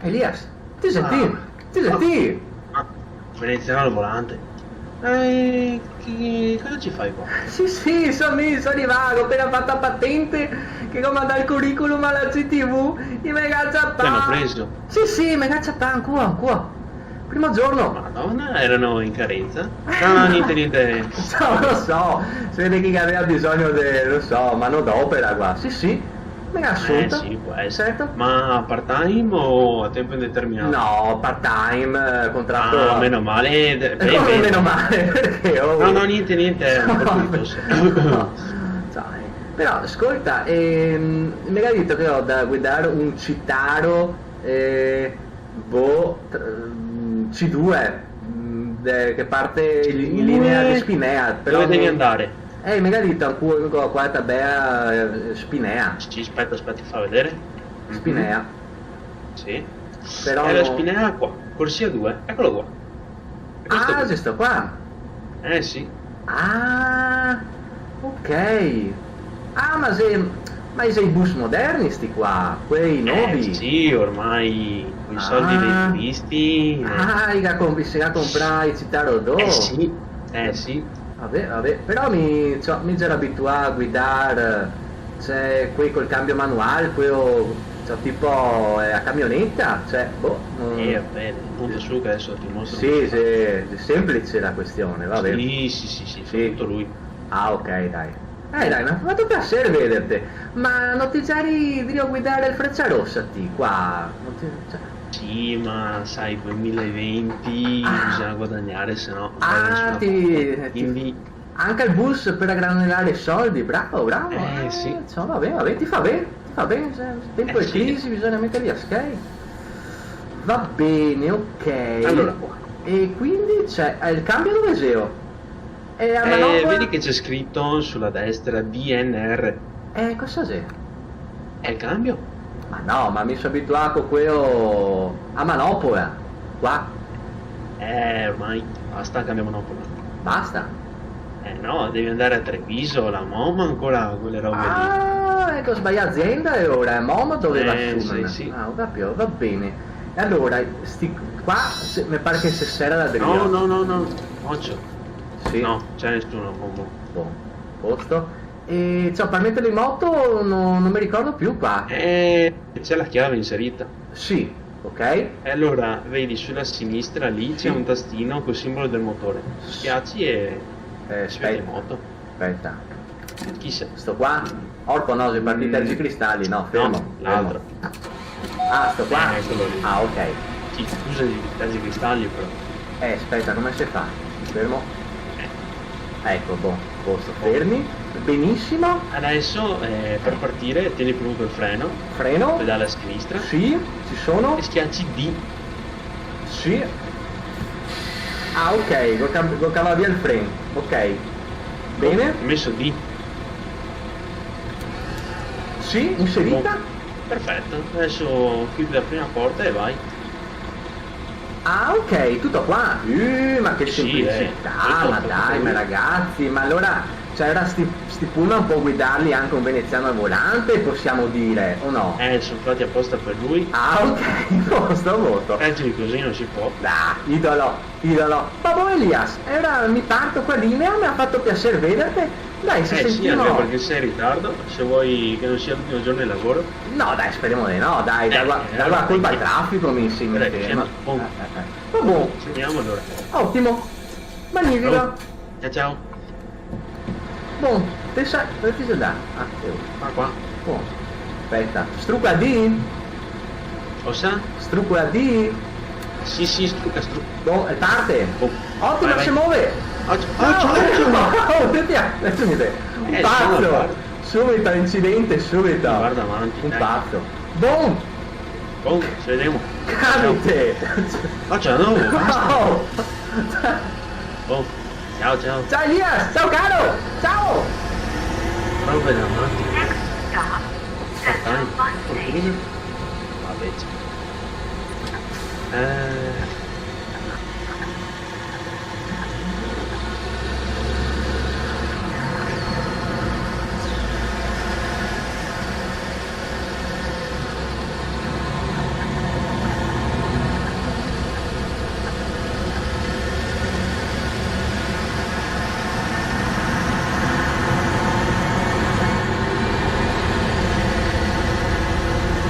Elias, ti senti? Ti senti? Veneziano al volante. Cosa ci fai qua? Sì, sono arrivato, ho appena fatto la patente, che come mandare il curriculum alla CTV, e mi caccia Ti hanno preso? Sì, mi caccia qua. Primo giorno. Madonna, erano in carenza? No, niente. No, lo so, si vede che aveva bisogno non so, manodopera qua. Sì, mi ha assunto. Sì, può essere. Certo. Ma part-time o a tempo indeterminato? No, part-time, contratto... Meno male. Come meno male, perché... No, niente, è un po' di tosse. No, sai. Però, ascolta, mi ha detto che ho da guidare un Citaro, C2, che parte in linea di Spinea. Però Dove devi andare? mi ha detto qua tabea Spinea. Aspetta, ti fa vedere? Spinea. Sì. Però... la Spinea qua, corsia 2, eccolo qua. Ci sto qua. Sì. Ah, ok. Ma sei i bus moderni sti qua, quei nuovi? Sì, ormai con i soldi dei turisti. Si ha comprato i Citaro d'Oro. Sì. Vabbè, però mi già abituato a guidare, cioè, qui col cambio manuale, quello, cioè, tipo a camionetta, cioè, Vabbè, punto su che adesso ti mostro. Sì, è semplice la questione, va bene. Sì, fa tutto lui. Ok, dai, mi ha fatto piacere vederti, ma non ti già di guidare il Frecciarossa, qua? Sì, ma sai, 2020 bisogna guadagnare, se no quindi... Anche il bus per aggranellare i soldi, bravo. Sì. Vabbè, ti fa bene, tempo di crisi, bisogna metterli a skate. Va bene, ok. Allora qua. E quindi c'è il cambio dove zio? E a manovra... Vedi che c'è scritto sulla destra DNR. Cosa c'è? È il cambio? Ma no, ma mi sono abituato a quello a manopola, qua. Ormai basta, cambia monopola. Basta. No, devi andare a Treviso, la MOM ancora quelle robe lì. Ecco, sbagliato azienda e ora MOM doveva assumere. Sì. Capito, va bene. E allora, qua mi pare che si sera da dritto. No, occhio. Sì. No, c'è nessuno, Buon posto. E per mettere in moto non mi ricordo più qua. C'è la chiave inserita. Sì, ok. E allora, vedi sulla sinistra lì c'è un tastino col simbolo del motore. Schiacci e si vede in moto. Aspetta. Chi sei? Sto qua? Orco no, sei partito a cristalli, no, fermo. No, l'altro. Sto qua? Eccolo lì. Ok. Sì, scusa di cristalli però. Aspetta, come si fa? Fermo. Ecco, posto, fermi. Benissimo. Adesso per partire tieni premuto il freno. Pedale a sinistra. Sì, ci sono. E schiacci D. Sì. Ok, lo cava via il freno. Ok. Bene. Ho messo D. Sì, inserita. Perfetto. Adesso chiudi la prima porta e vai. Ok, tutto qua. Ma che semplicità, ma dai, ma ragazzi, ma allora ora sti pullman può guidarli anche un veneziano al volante, possiamo dire, o no? Sono fatti apposta per lui. Ok, posto. Così non si può. Dai, idolo. Babbo Elias, ora mi parto qua linea, mi ha fatto piacere vederti. Dai, se sentiamo... Sì, anche perché sei in ritardo, se vuoi che non sia l'ultimo giorno di lavoro. No, dai, speriamo di no, dai, dalla colpa al traffico mi insegna il tema. Vabbè. Sentiamo allora. Ottimo. Magnifico. Ciao. Buon, te sai, dove ti sei da? Qua. Buon. Aspetta, strucca D? Cosa? Strucca D? Sì, strucca. Buon, parte. Ottimo, vai. Si muove. Adesso mi vede. Un pazzo. Subito, incidente, subito. Guarda avanti. Un pazzo. Buon, ci vediamo. Camite. No, basta. Ciao. Ciao Elias, ciao caro. Ciao. Roba davanti. Vabbè.